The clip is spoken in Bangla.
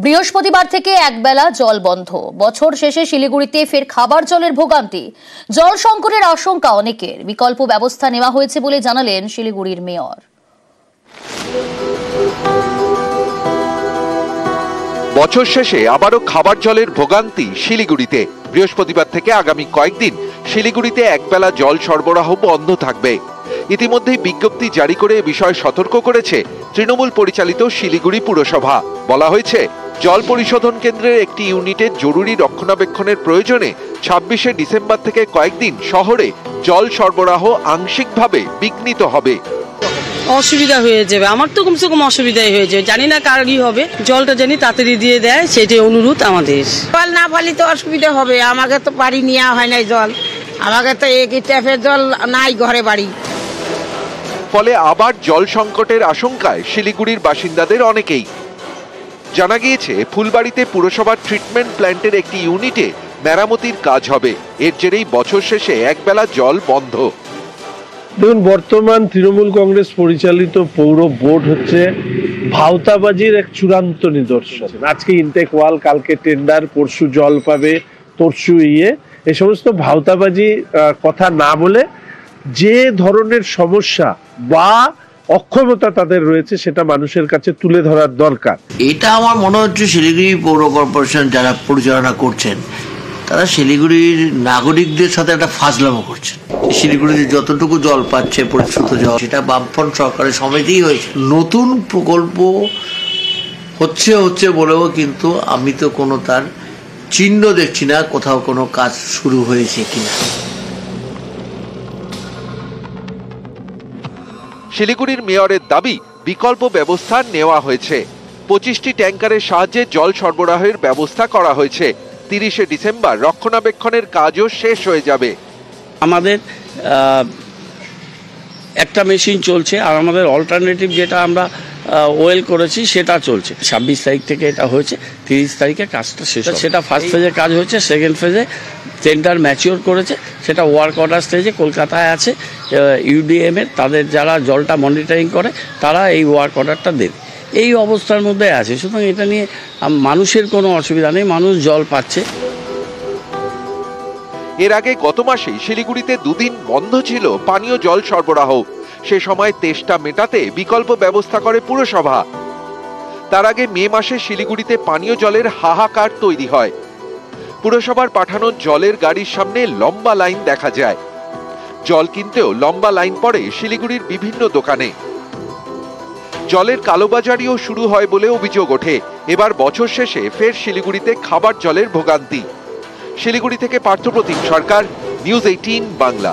বৃহস্পতিবার থেকে একবেলা জল বন্ধ। বছর শেষে শিলিগুড়িতে ফের খাবার জলের ভোগান্তি। জল সংকটের আশঙ্কা অনেকের। বিকল্প ব্যবস্থা নেওয়া হয়েছে বলে জানালেন শিলিগুড়ির মেয়র। বছর শেষে আবারও খাবার জলের ভোগান্তি শিলিগুড়িতে। বৃহস্পতিবার থেকে আগামী কয়েকদিন শিলিগুড়িতে একবেলা জল সরবরাহ বন্ধ থাকবে। ইতিমধ্যেই বিজ্ঞপ্তি জারি করে এ বিষয়ে সতর্ক করেছে তৃণমূল পরিচালিত শিলিগুড়ি পুরসভা। বলা হয়েছে, জল পরিশোধন কেন্দ্রের একটি ইউনিটের জরুরি রক্ষণাবেক্ষণের প্রয়োজনে 26শে ডিসেম্বর থেকে কয়েকদিন শহরে জল সরবরাহ আংশিকভাবে বিঘ্নিত হবে। অসুবিধা হয়ে যাবে, আমার তো কমসে কম অসুবিধাই হয়ে যাবে। জানি না কার কি হবে, জলটা জানি তাড়াতাড়ি দিয়ে দেয়, সেটাই অনুরোধ আমাদের। জল না পালি তো অসুবিধা হবে। আমাকে তো বাড়ি নেওয়া হয় নাই জল, আমাকে তো একই ট্যাপের জল নাই ঘরে বাড়ি। ফলে আবার জল সংকটের আশঙ্কায় শিলিগুড়ির বাসিন্দাদের অনেকেই। জানা গিয়েছে, ফুলবাড়িতে পুরসভার ট্রিটমেন্ট প্ল্যান্টের একটি ইউনিটে মেরামতির কাজ হবে। এর জেরেই বছর শেষে একবেলা জল বন্ধ। দেখুন, বর্তমান তৃণমূল কংগ্রেস পরিচালিত পৌর বোর্ড হচ্ছে ভাওতাবাজির এক চূড়ান্ত নিদর্শন। আজকে ইনটেক ওয়াল, কালকে টেন্ডার, পরশু জল পাবে, তরশু এই সমস্ত ভাওতাবাজি কথা না বলে যে ধরনের সমস্যা বা অক্ষমতা তাদের রয়েছে সেটা মানুষের কাছে তুলে ধরার দরকার। এটা আমার মনে হচ্ছে শিলিগুড়ি পৌর কর্পোরেশন যারা পরিচালনা করছেন তারা শিলিগুড়ির নাগরিকদের সাথে একটা ফাজলামো করছেন। শিলিগুড়িতে যতটুকু জল পাচ্ছে পরিশ্রুত জল, সেটা বামফ্রন্ট সরকারের সময়তেই হয়েছে। নতুন প্রকল্প হচ্ছে বলেও কিন্তু আমি তো কোনো তার চিহ্ন দেখছি না কোথাও কোনো কাজ শুরু হয়েছে কিনা। শিলিগুড়ির মেয়রের দাবি, বিকল্প ব্যবস্থা নেওয়া হয়েছে। 25টি ট্যাঙ্কারের সাহায্যে জল সরবরাহের ব্যবস্থা করা হয়েছে। 30শে ডিসেম্বর রক্ষণাবেক্ষণের কাজও শেষ হয়ে যাবে। আমাদের একটা মেশিন চলছে, আর আমাদের অল্টারনেটিভ যেটা আমরা ওয়েল করেছি সেটা চলছে। 26 তারিখ থেকে এটা হয়েছে, 30 তারিখে কাজটা শেষ। সেটা ফার্স্ট ফেজে কাজ হচ্ছে, সেকেন্ড ফেজে টেন্ডার ম্যাচিওর করেছে, সেটা ওয়ার্ক অর্ডার স্টেজে কলকাতায় আছে। ইউডিএম এর তাদের যারা জলটা মনিটরিং করে তারা এই ওয়ার্ক অর্ডারটা দেবে। এই অবস্থার মধ্যে আছে, সুতরাং এটা নিয়ে মানুষের কোনো অসুবিধা নেই, মানুষ জল পাচ্ছে। এর আগে গত মাসেই শিলিগুড়িতে 2 দিন বন্ধ ছিল পানীয় জল সরবরাহ। সে সময় তেষ্টা মেটাতে বিকল্প ব্যবস্থা করে পুরসভা। তার আগে মে মাসে শিলিগুড়িতে পানীয় জলের হাহাকার তৈরি হয়। পুরসভার পাঠানো জলের গাড়ির সামনে লম্বা লাইন দেখা যায়। জল কিনতেও লম্বা লাইন পড়ে শিলিগুড়ির বিভিন্ন দোকানে। জলের কালোবাজারিও শুরু হয় বলে অভিযোগ ওঠে। এবার বছর শেষে ফের শিলিগুড়িতে খাবার জলের ভোগান্তি। শিলিগুড়ি থেকে পার্থপ্রতিম সরকার, নিউজ 18 বাংলা।